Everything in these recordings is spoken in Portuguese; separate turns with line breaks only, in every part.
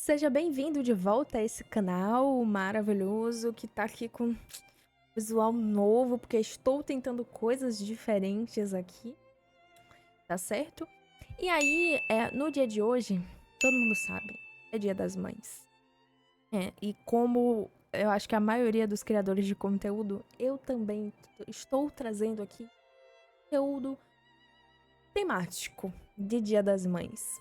Seja bem-vindo de volta a esse canal maravilhoso que tá aqui com visual novo, porque estou tentando coisas diferentes aqui, tá certo? E aí, no dia de hoje, todo mundo sabe, é Dia das Mães. E como eu acho que a maioria dos criadores de conteúdo, eu também estou trazendo aqui conteúdo temático de Dia das Mães.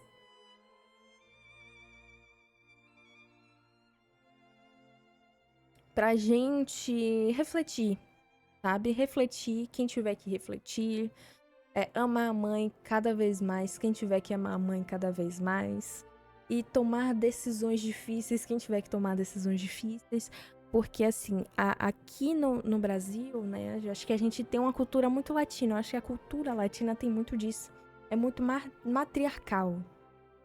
Pra gente refletir, sabe? Refletir, quem tiver que refletir, amar a mãe cada vez mais, quem tiver que amar a mãe cada vez mais, e tomar decisões difíceis, quem tiver que tomar decisões difíceis, porque assim, aqui no Brasil, né, eu acho que a gente tem uma cultura muito latina, eu acho que a cultura latina tem muito disso, é muito matriarcal,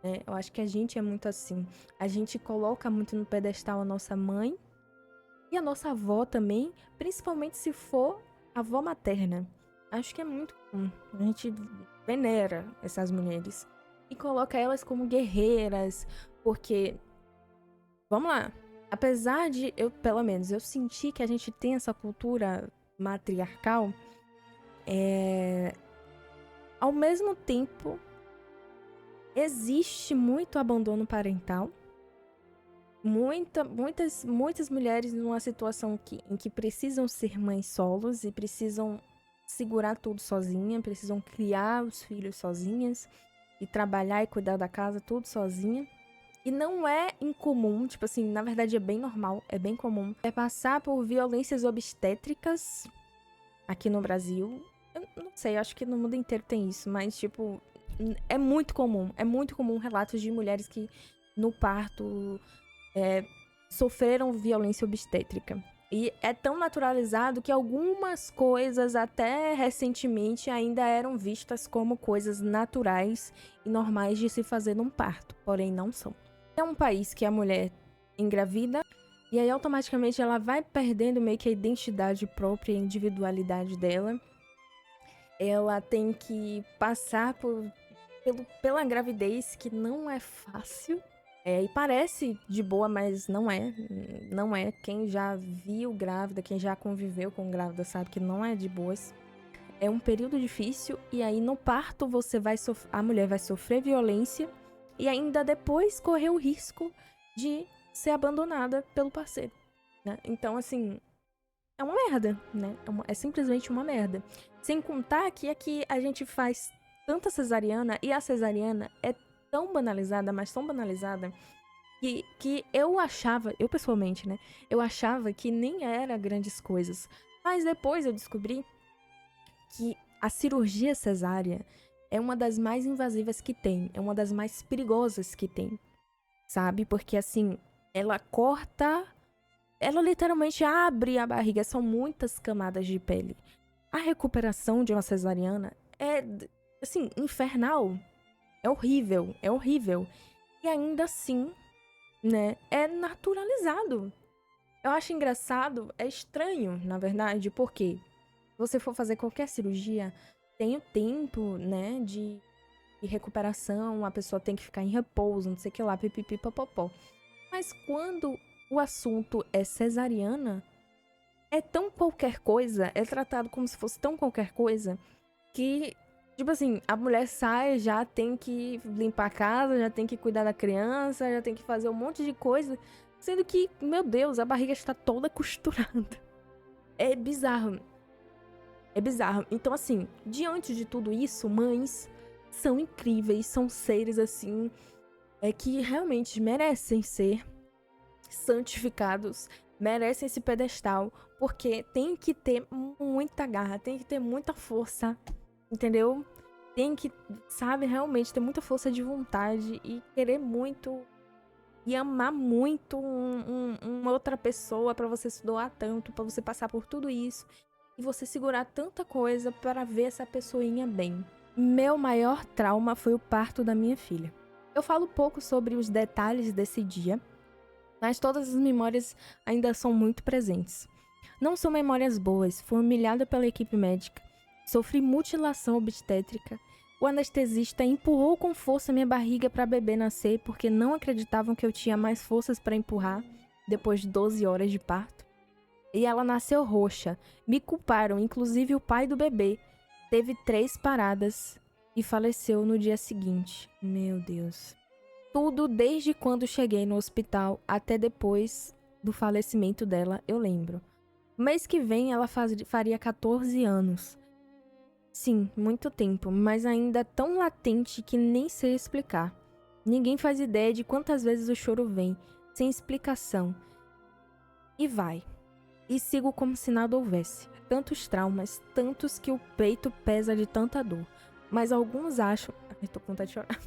né, eu acho que a gente é muito assim, a gente coloca muito no pedestal a nossa mãe, e a nossa avó também, principalmente se for avó materna. Acho que é muito comum. A gente venera essas mulheres e coloca elas como guerreiras, porque, vamos lá, apesar de eu, pelo menos, eu senti que a gente tem essa cultura matriarcal, ao mesmo tempo existe muito abandono parental. Muitas mulheres numa situação em que precisam ser mães solos e precisam segurar tudo sozinha, precisam criar os filhos sozinhas e trabalhar e cuidar da casa tudo sozinha. E não é incomum, tipo assim, na verdade é bem normal, é bem comum, passar por violências obstétricas aqui no Brasil. Eu não sei, eu acho que no mundo inteiro tem isso, mas tipo, é muito comum relatos de mulheres que no parto sofreram violência obstétrica. E é tão naturalizado que algumas coisas, até recentemente, ainda eram vistas como coisas naturais e normais de se fazer num parto, porém não são. É um país que a mulher engravida e aí automaticamente ela vai perdendo meio que a identidade própria, a individualidade dela. Ela tem que passar pela gravidez, que não é fácil. E parece de boa, mas não é. Não é. Quem já viu grávida, quem já conviveu com grávida, sabe que não é de boas. É um período difícil e aí no parto a mulher vai sofrer violência e ainda depois correr o risco de ser abandonada pelo parceiro, né? Então, assim, é uma merda, né? É simplesmente uma merda. Sem contar que aqui a gente faz tanta cesariana e a cesariana é tão banalizada, mas tão banalizada, que eu pessoalmente, né? Eu achava que nem era grandes coisas. Mas depois eu descobri que a cirurgia cesárea é uma das mais invasivas que tem, é uma das mais perigosas que tem, sabe? Porque assim, ela literalmente abre a barriga, são muitas camadas de pele. A recuperação de uma cesariana é, assim, infernal. É horrível, é horrível. E ainda assim, né, é naturalizado. Eu acho engraçado, é estranho, na verdade, porque se você for fazer qualquer cirurgia, tem o tempo, né, de recuperação, a pessoa tem que ficar em repouso, não sei o que lá, pipipi, popopó. Mas quando o assunto é cesariana, é tão qualquer coisa, é tratado como se fosse tão qualquer coisa, que, tipo assim, a mulher sai, já tem que limpar a casa, já tem que cuidar da criança, já tem que fazer um monte de coisa, sendo que, meu Deus, a barriga está toda costurada. É bizarro. É bizarro. Então, assim, diante de tudo isso, mães são incríveis, são seres, assim, que realmente merecem ser santificados, merecem esse pedestal, porque tem que ter muita garra, tem que ter muita força, entendeu? Tem que, sabe, realmente ter muita força de vontade e querer muito e amar muito uma outra pessoa pra você se doar tanto, pra você passar por tudo isso e você segurar tanta coisa para ver essa pessoinha bem. Meu maior trauma foi o parto da minha filha. Eu falo pouco sobre os detalhes desse dia, mas todas as memórias ainda são muito presentes. Não são memórias boas, fui humilhada pela equipe médica, sofri mutilação obstétrica, O anestesista empurrou com força minha barriga para a bebê nascer porque não acreditavam que eu tinha mais forças para empurrar depois de 12 horas de parto. E ela nasceu roxa. Me culparam, inclusive o pai do bebê. Teve 3 paradas e faleceu no dia seguinte. Meu Deus. Tudo desde quando cheguei no hospital até depois do falecimento dela, eu lembro. Mês que vem ela faria 14 anos. Sim, muito tempo, mas ainda tão latente que nem sei explicar. Ninguém faz ideia de quantas vezes o choro vem, sem explicação. E vai. E sigo como se nada houvesse. Tantos traumas, tantos que o peito pesa de tanta dor. Mas alguns acham... Ai, tô com vontade de chorar.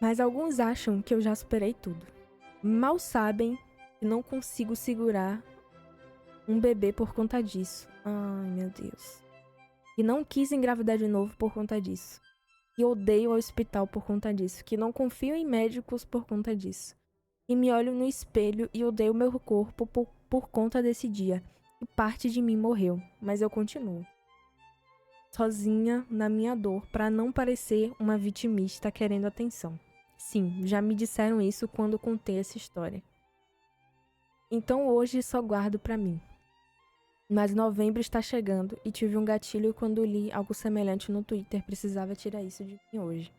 Mas alguns acham que eu já superei tudo. Mal sabem que não consigo segurar um bebê por conta disso. Ai, meu Deus. Que não quis engravidar de novo por conta disso. Que odeio o hospital por conta disso. Que não confio em médicos por conta disso. E me olho no espelho e odeio meu corpo por conta desse dia. E parte de mim morreu, mas eu continuo. Sozinha na minha dor, pra não parecer uma vitimista querendo atenção. Sim, já me disseram isso quando contei essa história. Então hoje só guardo pra mim. Mas novembro está chegando e tive um gatilho quando li algo semelhante no Twitter. Precisava tirar isso de mim hoje.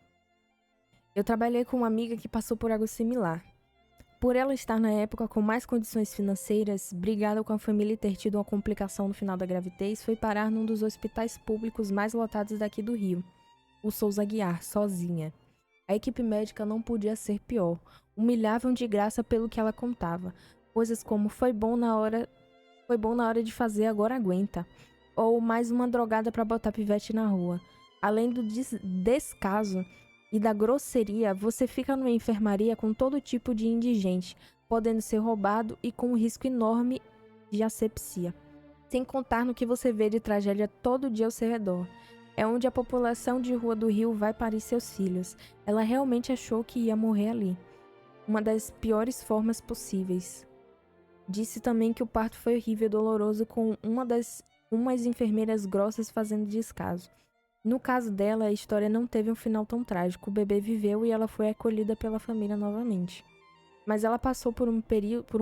Eu trabalhei com uma amiga que passou por algo similar. Por ela estar na época com mais condições financeiras, brigada com a família e ter tido uma complicação no final da gravidez, foi parar num dos hospitais públicos mais lotados daqui do Rio, o Souza Aguiar, sozinha. A equipe médica não podia ser pior. Humilhavam de graça pelo que ela contava. Coisas como foi bom na hora de fazer, agora aguenta. Ou mais uma drogada pra botar pivete na rua. Além do descaso e da grosseria, você fica numa enfermaria com todo tipo de indigente, podendo ser roubado e com um risco enorme de asepsia. Sem contar no que você vê de tragédia todo dia ao seu redor. É onde a população de rua do Rio vai parir seus filhos. Ela realmente achou que ia morrer ali. Uma das piores formas possíveis. Disse também que o parto foi horrível e doloroso, com umas enfermeiras grossas fazendo descaso. No caso dela, a história não teve um final tão trágico. O bebê viveu e ela foi acolhida pela família novamente. Mas ela passou por um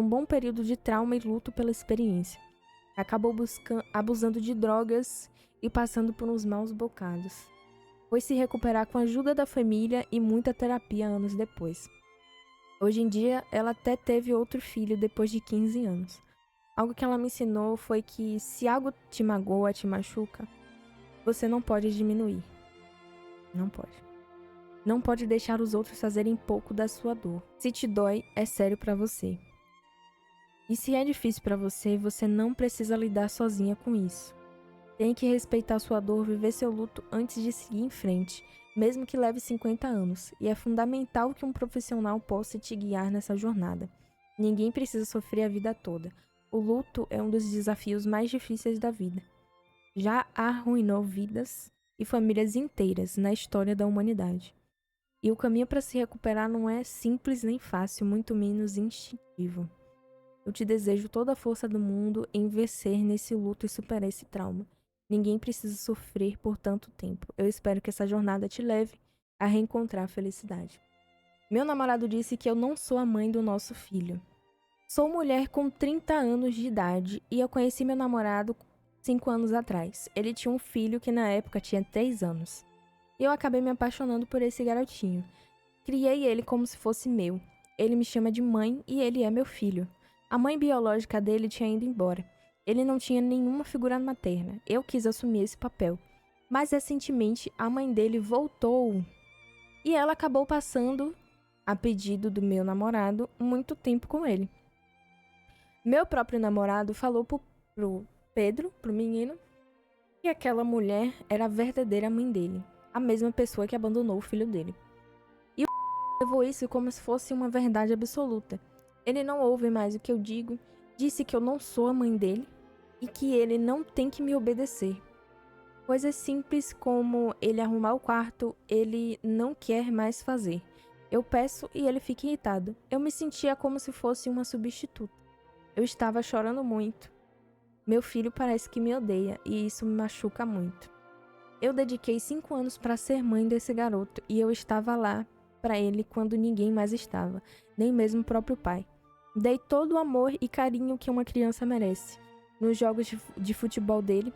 bom período de trauma e luto pela experiência. Acabou abusando de drogas e passando por uns maus bocados. Foi se recuperar com a ajuda da família e muita terapia anos depois. Hoje em dia, ela até teve outro filho depois de 15 anos. Algo que ela me ensinou foi que se algo te magoa, te machuca, você não pode diminuir. Não pode. Não pode deixar os outros fazerem pouco da sua dor. Se te dói, é sério pra você. E se é difícil pra você, você não precisa lidar sozinha com isso. Tem que respeitar sua dor, viver seu luto antes de seguir em frente, mesmo que leve 50 anos. E é fundamental que um profissional possa te guiar nessa jornada. Ninguém precisa sofrer a vida toda. O luto é um dos desafios mais difíceis da vida. Já arruinou vidas e famílias inteiras na história da humanidade. E o caminho para se recuperar não é simples nem fácil, muito menos instintivo. Eu te desejo toda a força do mundo em vencer nesse luto e superar esse trauma. Ninguém precisa sofrer por tanto tempo. Eu espero que essa jornada te leve a reencontrar a felicidade. Meu namorado disse que eu não sou a mãe do nosso filho. Sou mulher com 30 anos de idade e eu conheci meu namorado 5 anos atrás. Ele tinha um filho que na época tinha 3 anos. E eu acabei me apaixonando por esse garotinho. Criei ele como se fosse meu. Ele me chama de mãe e ele é meu filho. A mãe biológica dele tinha ido embora. Ele não tinha nenhuma figura materna. Eu quis assumir esse papel. Mas recentemente a mãe dele voltou. E ela acabou passando, a pedido do meu namorado, muito tempo com ele. Meu próprio namorado falou pro Pedro, pro menino, que aquela mulher era a verdadeira mãe dele. A mesma pessoa que abandonou o filho dele. E o levou isso como se fosse uma verdade absoluta. Ele não ouve mais o que eu digo, disse que eu não sou a mãe dele e que ele não tem que me obedecer. Coisas simples como ele arrumar o quarto, ele não quer mais fazer. Eu peço e ele fica irritado. Eu me sentia como se fosse uma substituta. Eu estava chorando muito. Meu filho parece que me odeia e isso me machuca muito. Eu dediquei 5 anos para ser mãe desse garoto e eu estava lá para ele quando ninguém mais estava, nem mesmo o próprio pai. Dei todo o amor e carinho que uma criança merece. Nos jogos de futebol dele,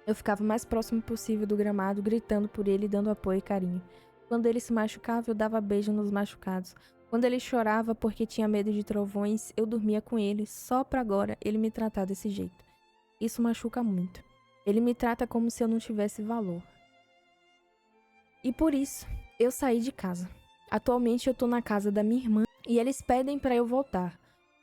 eu ficava o mais próximo possível do gramado, gritando por ele e dando apoio e carinho. Quando ele se machucava, eu dava beijo nos machucados. Quando ele chorava porque tinha medo de trovões, eu dormia com ele, só pra agora ele me tratar desse jeito. Isso machuca muito. Ele me trata como se eu não tivesse valor. E por isso, eu saí de casa. Atualmente eu tô na casa da minha irmã e eles pedem pra eu voltar.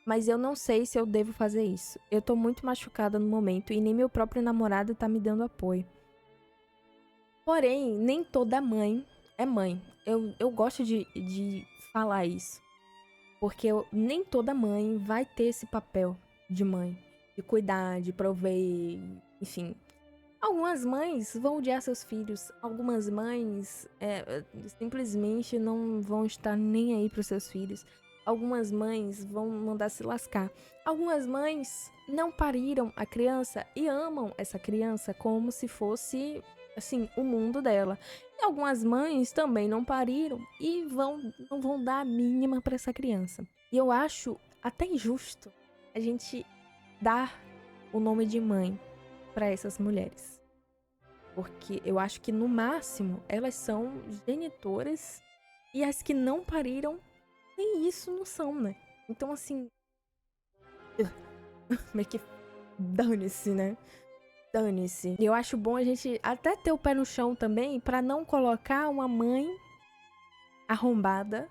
Mas eu não sei se eu devo fazer isso. Eu tô muito machucada no momento e nem meu próprio namorado tá me dando apoio. Porém, nem toda mãe é mãe. Eu gosto de falar isso. Porque nem toda mãe vai ter esse papel de mãe. De cuidar, de prover, enfim. Algumas mães vão odiar seus filhos. Algumas mães simplesmente não vão estar nem aí pros seus filhos. Algumas mães vão mandar se lascar. Algumas mães não pariram a criança e amam essa criança como se fosse, assim, o mundo dela. E algumas mães também não pariram e não vão dar a mínima pra essa criança. E eu acho até injusto a gente dar o nome de mãe pra essas mulheres. Porque eu acho que, no máximo, elas são genitoras e as que não pariram, nem isso não são, né? Então, assim... meio que dane-se, né? Dane-se. Eu acho bom a gente até ter o pé no chão também pra não colocar uma mãe arrombada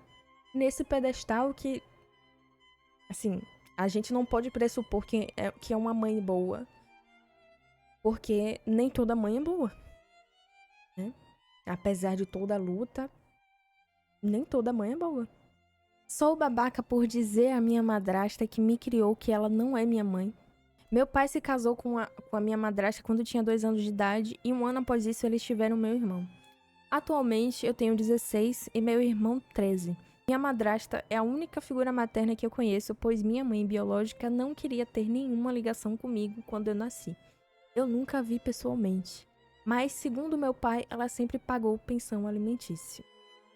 nesse pedestal que... Assim, a gente não pode pressupor que é uma mãe boa. Porque nem toda mãe é boa, né? Apesar de toda a luta, nem toda mãe é boa. Sou babaca por dizer à minha madrasta que me criou que ela não é minha mãe. Meu pai se casou com a minha madrasta quando tinha 2 anos de idade e 1 ano após isso eles tiveram meu irmão. Atualmente eu tenho 16 e meu irmão 13. Minha madrasta é a única figura materna que eu conheço, pois minha mãe biológica não queria ter nenhuma ligação comigo quando eu nasci. Eu nunca a vi pessoalmente, mas segundo meu pai, ela sempre pagou pensão alimentícia.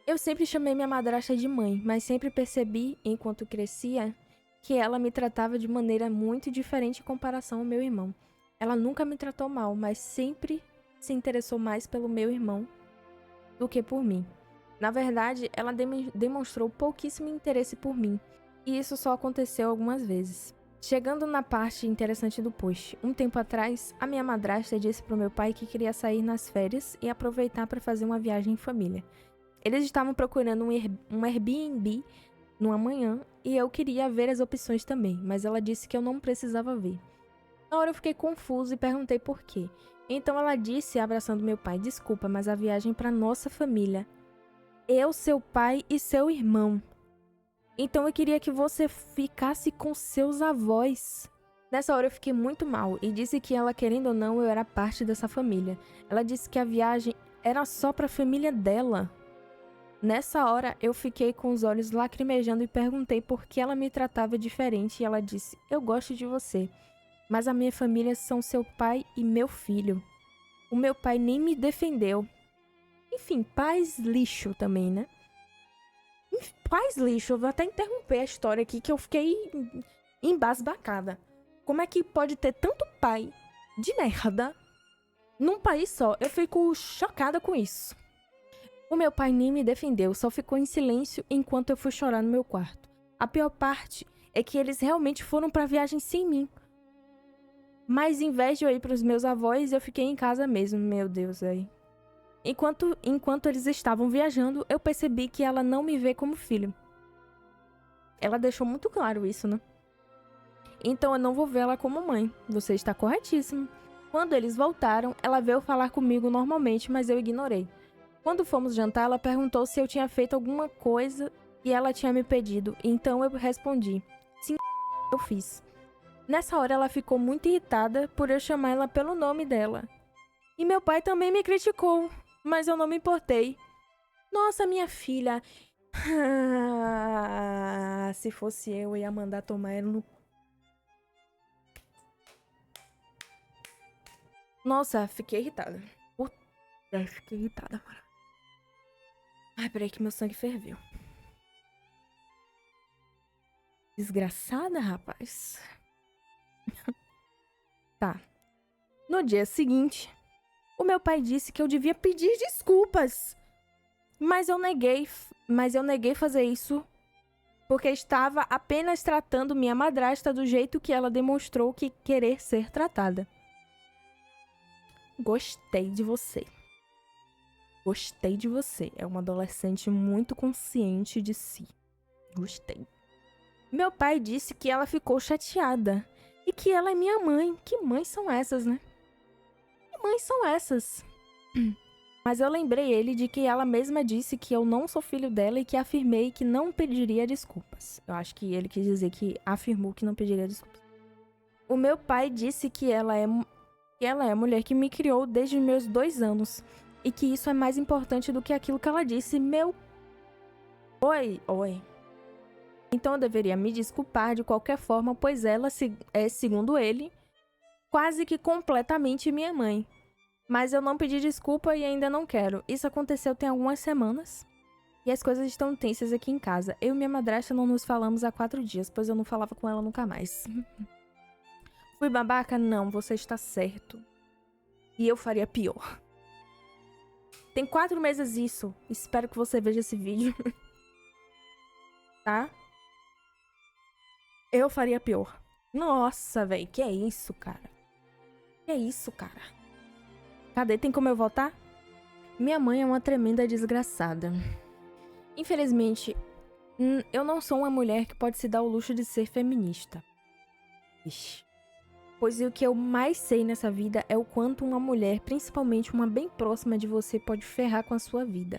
Eu sempre chamei minha madrasta de mãe, mas sempre percebi, enquanto crescia, que ela me tratava de maneira muito diferente em comparação ao meu irmão. Ela nunca me tratou mal, mas sempre se interessou mais pelo meu irmão do que por mim. Na verdade, ela demonstrou pouquíssimo interesse por mim, e isso só aconteceu algumas vezes. Chegando na parte interessante do post, um tempo atrás, a minha madrasta disse pro meu pai que queria sair nas férias e aproveitar para fazer uma viagem em família. Eles estavam procurando um Airbnb numa manhã e eu queria ver as opções também, mas ela disse que eu não precisava ver. Na hora eu fiquei confuso e perguntei por quê. Então ela disse, abraçando meu pai, desculpa, mas a viagem para nossa família. Eu, seu pai e seu irmão. Então eu queria que você ficasse com seus avós. Nessa hora eu fiquei muito mal e disse que ela, querendo ou não, eu era parte dessa família. Ela disse que a viagem era só pra família dela. Nessa hora eu fiquei com os olhos lacrimejando e perguntei por que ela me tratava diferente e ela disse, eu gosto de você, mas a minha família são seu pai e meu filho. O meu pai nem me defendeu. Enfim, pais lixo também, né? Pais lixo, eu vou até interromper a história aqui que eu fiquei embasbacada. Como é que pode ter tanto pai de merda num país só? Eu fico chocada com isso. O meu pai nem me defendeu, só ficou em silêncio enquanto eu fui chorar no meu quarto. A pior parte é que eles realmente foram pra viagem sem mim. Mas em vez de eu ir pros meus avós, eu fiquei em casa mesmo, meu Deus, aí. Enquanto eles estavam viajando, eu percebi que ela não me vê como filho. Ela deixou muito claro isso, né? Então eu não vou ver ela como mãe. Você está corretíssimo. Quando eles voltaram, ela veio falar comigo normalmente, mas eu ignorei. Quando fomos jantar, ela perguntou se eu tinha feito alguma coisa e ela tinha me pedido. Então eu respondi: sim, eu fiz. Nessa hora ela ficou muito irritada por eu chamar ela pelo nome dela. E meu pai também me criticou, mas eu não me importei. Nossa, minha filha. Se fosse eu ia mandar tomar ela no... Nossa, fiquei irritada. Ai, fiquei irritada, mano. Ai, peraí que meu sangue ferveu. Desgraçada, rapaz. Tá. No dia seguinte, o meu pai disse que eu devia pedir desculpas. Mas eu neguei fazer isso porque estava apenas tratando minha madrasta do jeito que ela demonstrou que querer ser tratada. Gostei de você. Gostei de você. É uma adolescente muito consciente de si. Gostei. Meu pai disse que ela ficou chateada e que ela é minha mãe. Que mães são essas, né? Que mães são essas? Mas eu lembrei ele de que ela mesma disse que eu não sou filho dela e que afirmei que não pediria desculpas. Eu acho que ele quis dizer que afirmou que não pediria desculpas. O meu pai disse que ela é a mulher que me criou desde os meus 2 anos. E que isso é mais importante do que aquilo que ela disse. Oi. Então eu deveria me desculpar de qualquer forma, pois ela é, segundo ele, quase que completamente minha mãe. Mas eu não pedi desculpa e ainda não quero. Isso aconteceu tem algumas semanas. E as coisas estão tensas aqui em casa. Eu e minha madrasta não nos falamos há 4 dias, pois eu não falava com ela nunca mais. Fui babaca? Não, você está certo. E eu faria pior. Tem 4 meses isso. Espero que você veja esse vídeo. Tá? Eu faria pior. Nossa, velho. Que é isso, cara? Que é isso, cara? Cadê? Tem como eu voltar? Minha mãe é uma tremenda desgraçada. Infelizmente, eu não sou uma mulher que pode se dar o luxo de ser feminista. Ixi. Pois o que eu mais sei nessa vida é o quanto uma mulher, principalmente uma bem próxima de você, pode ferrar com a sua vida.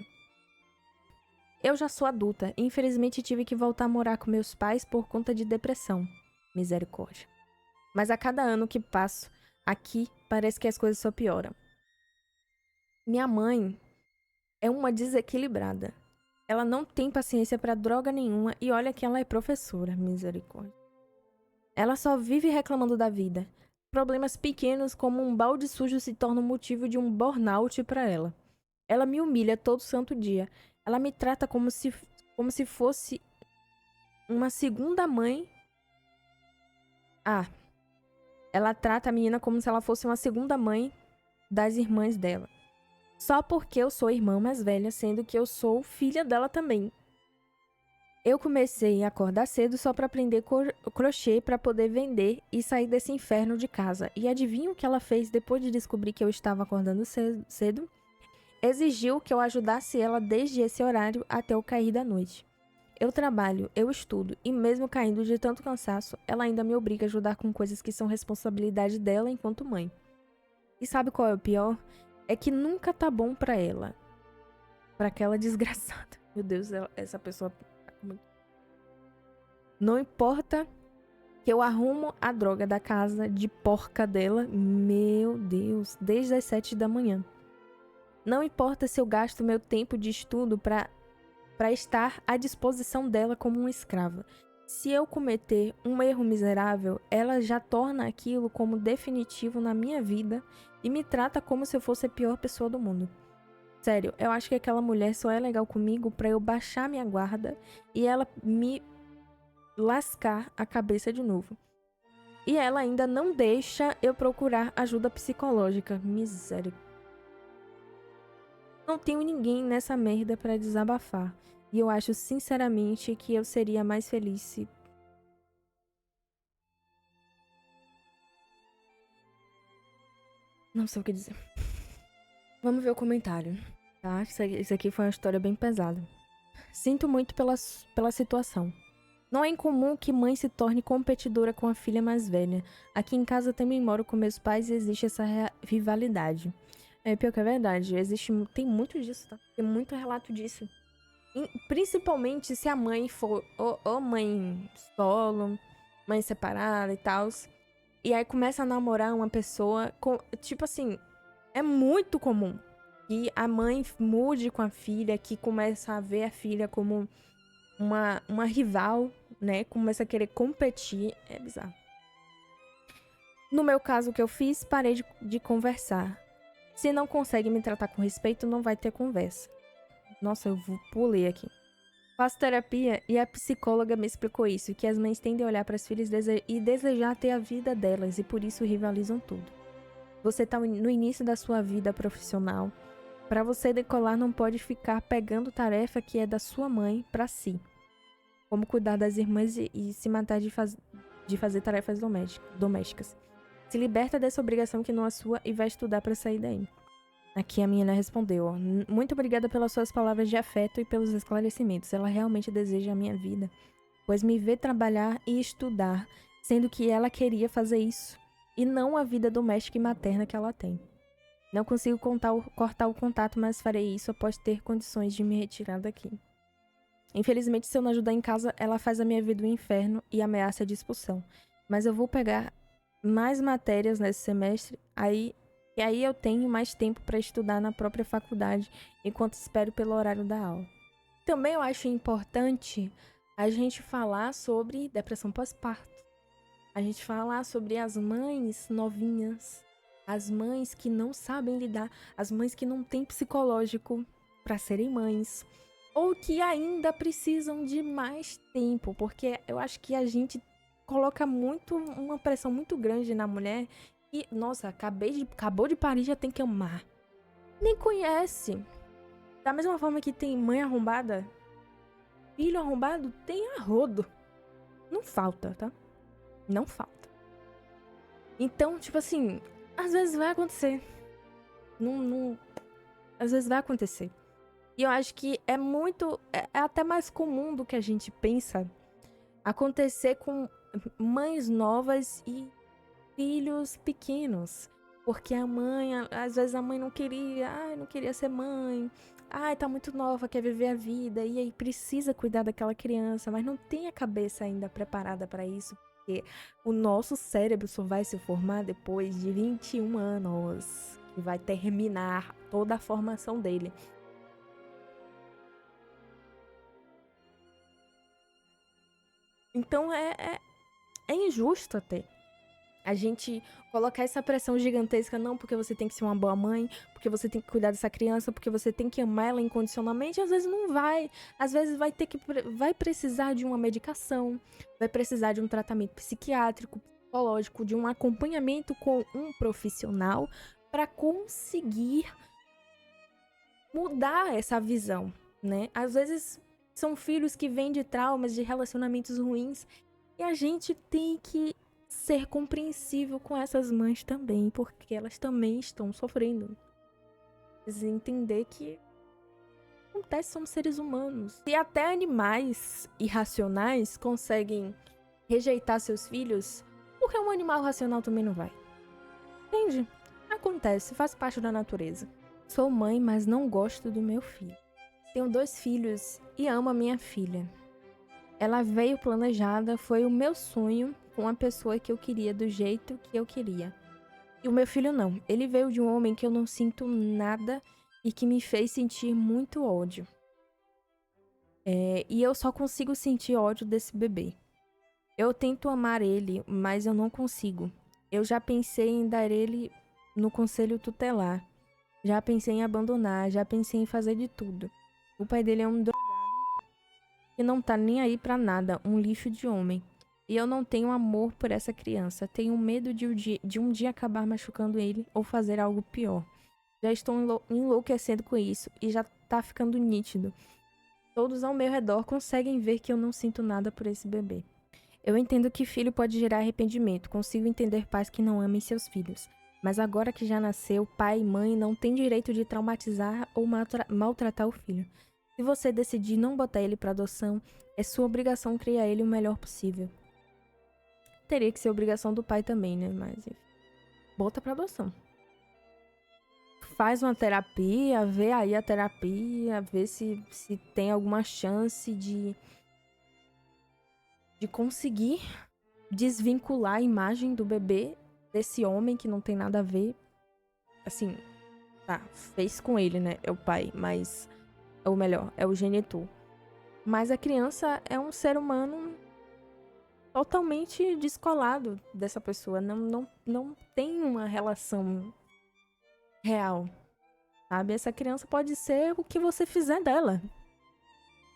Eu já sou adulta e infelizmente tive que voltar a morar com meus pais por conta de depressão. Misericórdia. Mas a cada ano que passo aqui, parece que as coisas só pioram. Minha mãe é uma desequilibrada. Ela não tem paciência pra droga nenhuma e olha que ela é professora, misericórdia. Ela só vive reclamando da vida. Problemas pequenos como um balde sujo se tornam motivo de um burnout pra ela. Ela me humilha todo santo dia. Ela me trata como se fosse uma segunda mãe. Ela trata a menina como se ela fosse uma segunda mãe das irmãs dela. Só porque eu sou irmã mais velha, sendo que eu sou filha dela também. Eu comecei a acordar cedo só pra aprender crochê pra poder vender e sair desse inferno de casa. E adivinha o que ela fez depois de descobrir que eu estava acordando cedo? Exigiu que eu ajudasse ela desde esse horário até o cair da noite. Eu trabalho, eu estudo, e mesmo caindo de tanto cansaço, ela ainda me obriga a ajudar com coisas que são responsabilidade dela enquanto mãe. E sabe qual é o pior? É que nunca tá bom pra ela. Pra aquela desgraçada. Meu Deus, essa pessoa... Não importa que eu arrumo a droga da casa de porca dela. Meu Deus, desde as 7 da manhã. Não importa se eu gasto meu tempo de estudo pra estar à disposição dela como uma escrava. Se eu cometer um erro miserável, ela já torna aquilo como definitivo na minha vida e me trata como se eu fosse a pior pessoa do mundo. Sério, eu acho que aquela mulher só é legal comigo pra eu baixar minha guarda e ela me lascar a cabeça de novo. E ela ainda não deixa eu procurar ajuda psicológica. Misericórdia. Não tenho ninguém nessa merda pra desabafar. E eu acho sinceramente que eu seria mais feliz se... Não sei o que dizer. Vamos ver o comentário, tá? Isso aqui foi uma história bem pesada. Sinto muito pela situação. Não é incomum que mãe se torne competidora com a filha mais velha. Aqui em casa também moro com meus pais e existe essa rivalidade. É pior que é verdade. Tem muito disso, tá? Tem muito relato disso. Principalmente se a mãe for ou mãe solo, mãe separada e tal. E aí começa a namorar uma pessoa tipo assim, é muito comum que a mãe mude com a filha, que começa a ver a filha como uma rival, né? Começa a querer competir. É bizarro. No meu caso, o que eu fiz, parei de conversar. Se não consegue me tratar com respeito, não vai ter conversa. Nossa, pulei aqui. Faço terapia e a psicóloga me explicou isso, que as mães tendem a olhar para as filhas e desejar ter a vida delas e por isso rivalizam tudo. Você tá no início da sua vida profissional. Para você decolar, não pode ficar pegando tarefa que é da sua mãe para si. Como cuidar das irmãs e se matar de fazer tarefas domésticas. Se liberta dessa obrigação que não é sua e vai estudar para sair daí. Aqui a menina respondeu, ó. Muito obrigada pelas suas palavras de afeto e pelos esclarecimentos. Ela realmente deseja a minha vida, pois me vê trabalhar e estudar, sendo que ela queria fazer isso, e não a vida doméstica e materna que ela tem. Não consigo cortar o contato, mas farei isso após ter condições de me retirar daqui. Infelizmente, se eu não ajudar em casa, ela faz a minha vida um inferno e ameaça de expulsão. Mas eu vou pegar mais matérias nesse semestre, e aí eu tenho mais tempo para estudar na própria faculdade, enquanto espero pelo horário da aula. Também eu acho importante a gente falar sobre depressão pós-parto. A gente falar sobre as mães novinhas, as mães que não sabem lidar, as mães que não têm psicológico para serem mães, ou que ainda precisam de mais tempo, porque eu acho que a gente coloca uma pressão muito grande na mulher e, nossa, acabou de parir, já tem que amar. Nem conhece. Da mesma forma que tem mãe arrombada, filho arrombado, tem arrodo. Não falta, tá? Não falta. Então, tipo assim, às vezes vai acontecer. Às vezes vai acontecer. E eu acho que é até mais comum do que a gente pensa acontecer com mães novas e filhos pequenos. Porque às vezes a mãe não queria ser mãe. Tá muito nova, quer viver a vida. E aí precisa cuidar daquela criança, mas não tem a cabeça ainda preparada para isso. Porque o nosso cérebro só vai se formar depois de 21 anos. Que vai terminar toda a formação dele. Então é injusto até a gente colocar essa pressão gigantesca, não, porque você tem que ser uma boa mãe, porque você tem que cuidar dessa criança, porque você tem que amar ela incondicionalmente. Às vezes não vai. Às vezes vai precisar de uma medicação, vai precisar de um tratamento psiquiátrico, psicológico, de um acompanhamento com um profissional para conseguir mudar essa visão, né? Às vezes são filhos que vêm de traumas, de relacionamentos ruins, e a gente tem que ser compreensível com essas mães também, porque elas também estão sofrendo. Entender que acontece, somos seres humanos. E até animais irracionais conseguem rejeitar seus filhos, porque um animal racional também não vai. Entende? Acontece, faz parte da natureza. Sou mãe, mas não gosto do meu filho. Tenho 2 filhos e amo a minha filha. Ela veio planejada, foi o meu sonho com a pessoa que eu queria, do jeito que eu queria. E o meu filho não. Ele veio de um homem que eu não sinto nada e que me fez sentir muito ódio. E eu só consigo sentir ódio desse bebê. Eu tento amar ele, mas eu não consigo. Eu já pensei em dar ele no conselho tutelar. Já pensei em abandonar, já pensei em fazer de tudo. O pai dele é um drogado que não tá nem aí pra nada, um lixo de homem. E eu não tenho amor por essa criança. Tenho medo de um dia acabar machucando ele ou fazer algo pior. Já estou enlouquecendo com isso e já tá ficando nítido. Todos ao meu redor conseguem ver que eu não sinto nada por esse bebê. Eu entendo que filho pode gerar arrependimento. Consigo entender pais que não amem seus filhos. Mas agora que já nasceu, pai e mãe não têm direito de traumatizar ou maltratar o filho. Se você decidir não botar ele para adoção, é sua obrigação criar ele o melhor possível. Teria que ser obrigação do pai também, né? Mas enfim, bota para adoção. Faz uma terapia, vê aí a terapia, vê se tem alguma chance de conseguir desvincular a imagem do bebê desse homem que não tem nada a ver. Assim, tá, fez com ele, né? É o pai, mas ou melhor, é o genitor. Mas a criança é um ser humano totalmente descolado dessa pessoa. Não tem uma relação real, sabe? Essa criança pode ser o que você fizer dela.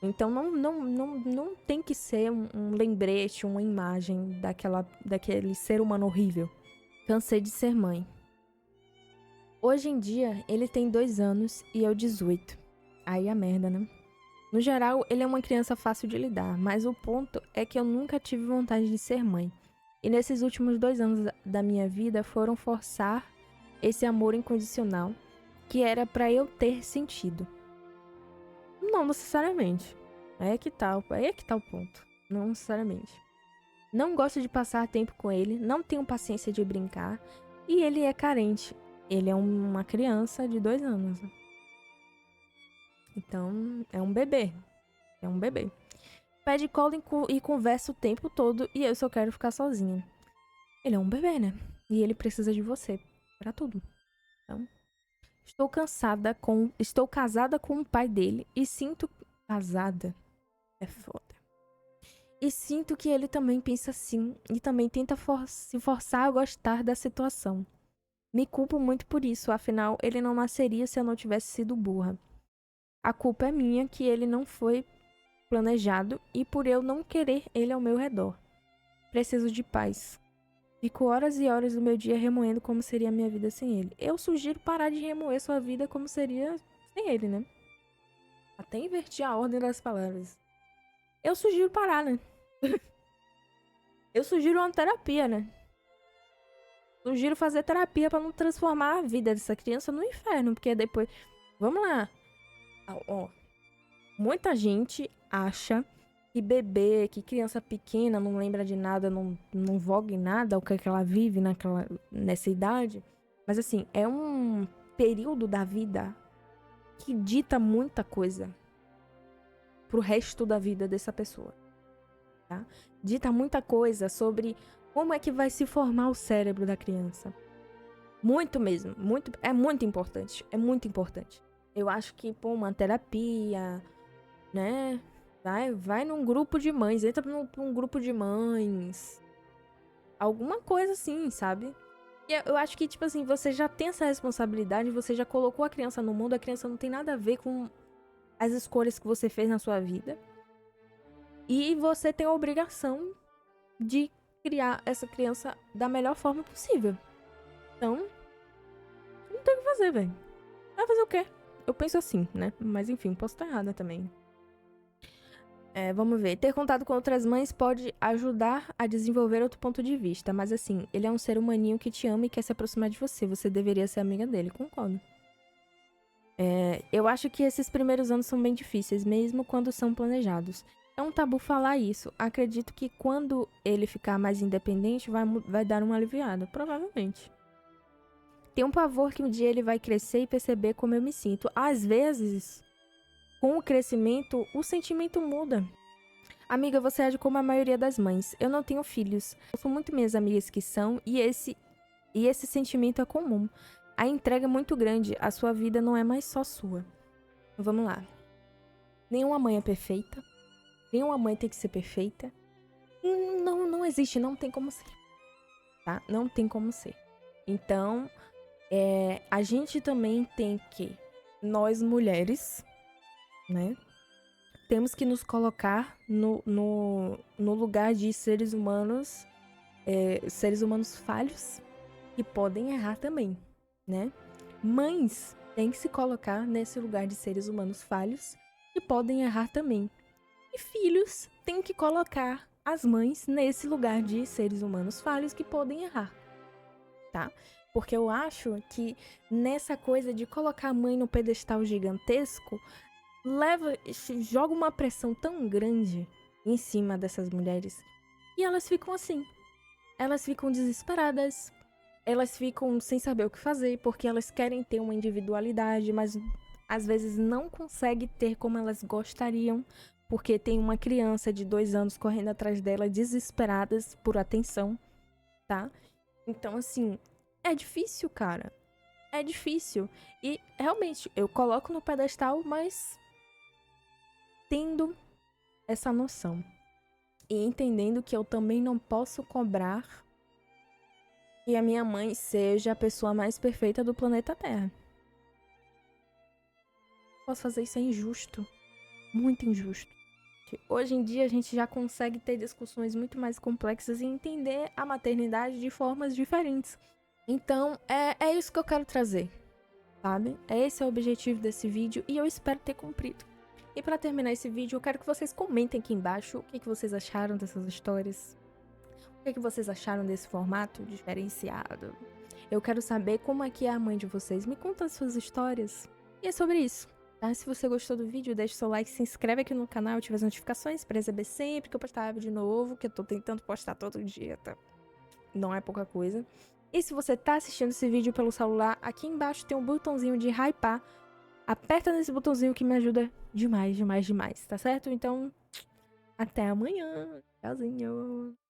Então não tem que ser um lembrete, uma imagem daquele ser humano horrível. Cansei de ser mãe. Hoje em dia, ele tem 2 anos e eu 18. Aí a merda, né? No geral, ele é uma criança fácil de lidar, mas o ponto é que eu nunca tive vontade de ser mãe. E nesses últimos 2 anos da minha vida foram forçar esse amor incondicional que era pra eu ter sentido. Não necessariamente. Aí é que tá o ponto. Não necessariamente. Não gosto de passar tempo com ele, não tenho paciência de brincar e ele é carente. Ele é uma criança de 2 anos. Então, é um bebê. É um bebê. Pede cola e conversa o tempo todo e eu só quero ficar sozinha. Ele é um bebê, né? E ele precisa de você pra tudo. Então, estou casada com o pai dele e sinto casada. É foda. E sinto que ele também pensa assim e também tenta se forçar a gostar da situação. Me culpo muito por isso, afinal ele não nasceria se eu não tivesse sido burra. A culpa é minha que ele não foi planejado e por eu não querer ele ao meu redor. Preciso de paz. Fico horas e horas do meu dia remoendo como seria a minha vida sem ele. Eu sugiro parar de remoer sua vida como seria sem ele, né? Até invertir a ordem das palavras. Eu sugiro parar, né? Eu sugiro uma terapia, né? Sugiro fazer terapia pra não transformar a vida dessa criança no inferno, porque depois... Vamos lá. Ó, muita gente acha que bebê, que criança pequena não lembra de nada, não voga em nada, o que é que ela vive nessa idade. Mas assim, é um período da vida que dita muita coisa pro resto da vida dessa pessoa, tá? Dita muita coisa sobre como é que vai se formar o cérebro da criança. Muito mesmo, é muito importante, é muito importante. Eu acho que, pô, uma terapia, né? Vai num grupo de mães, entra num grupo de mães. Alguma coisa assim, sabe? E eu acho que, tipo assim, você já tem essa responsabilidade, você já colocou a criança no mundo, a criança não tem nada a ver com as escolhas que você fez na sua vida. E você tem a obrigação de criar essa criança da melhor forma possível. Então, não tem o que fazer, velho. Vai fazer o quê? Eu penso assim, né? Mas enfim, posso estar errada também. Vamos ver. Ter contato com outras mães pode ajudar a desenvolver outro ponto de vista. Mas assim, ele é um ser humaninho que te ama e quer se aproximar de você. Você deveria ser amiga dele, concordo. Eu acho que esses primeiros anos são bem difíceis, mesmo quando são planejados. É um tabu falar isso. Acredito que quando ele ficar mais independente, vai dar uma aliviada. Provavelmente. Tem um pavor que um dia ele vai crescer e perceber como eu me sinto. Às vezes, com o crescimento, o sentimento muda. Amiga, você age como a maioria das mães. Eu não tenho filhos. Eu sou muito minhas amigas que são, e esse sentimento é comum. A entrega é muito grande, a sua vida não é mais só sua. Vamos lá. Nenhuma mãe é perfeita. Nenhuma mãe tem que ser perfeita. Não existe, não tem como ser. Tá? Não tem como ser. Então, a gente também tem que, nós mulheres, né? Temos que nos colocar no lugar de seres humanos falhos que podem errar também, né? Mães têm que se colocar nesse lugar de seres humanos falhos que podem errar também. E filhos têm que colocar as mães nesse lugar de seres humanos falhos que podem errar, tá? Porque eu acho que nessa coisa de colocar a mãe no pedestal gigantesco, joga uma pressão tão grande em cima dessas mulheres e elas ficam assim. Elas ficam desesperadas, elas ficam sem saber o que fazer, porque elas querem ter uma individualidade, mas às vezes não conseguem ter como elas gostariam, porque tem uma criança de 2 anos correndo atrás dela, desesperadas por atenção, tá? Então, assim, é difícil, cara. É difícil. E, realmente, eu coloco no pedestal, mas tendo essa noção. E entendendo que eu também não posso cobrar que a minha mãe seja a pessoa mais perfeita do planeta Terra. Posso fazer isso, é injusto. Muito injusto. Hoje em dia a gente já consegue ter discussões muito mais complexas e entender a maternidade de formas diferentes. Então, é isso que eu quero trazer, sabe? Esse é o objetivo desse vídeo e eu espero ter cumprido. E para terminar esse vídeo, eu quero que vocês comentem aqui embaixo o que vocês acharam dessas histórias. O que vocês acharam desse formato diferenciado. Eu quero saber como é que é a mãe de vocês. Me conta as suas histórias. E é sobre isso. Tá? Se você gostou do vídeo, deixa o seu like, se inscreve aqui no canal, ativa as notificações para receber sempre que eu postar vídeo novo, que eu tô tentando postar todo dia, tá? Não é pouca coisa. E se você tá assistindo esse vídeo pelo celular, aqui embaixo tem um botãozinho de hypar. Aperta nesse botãozinho que me ajuda demais, demais, demais, tá certo? Então, até amanhã. Tchauzinho.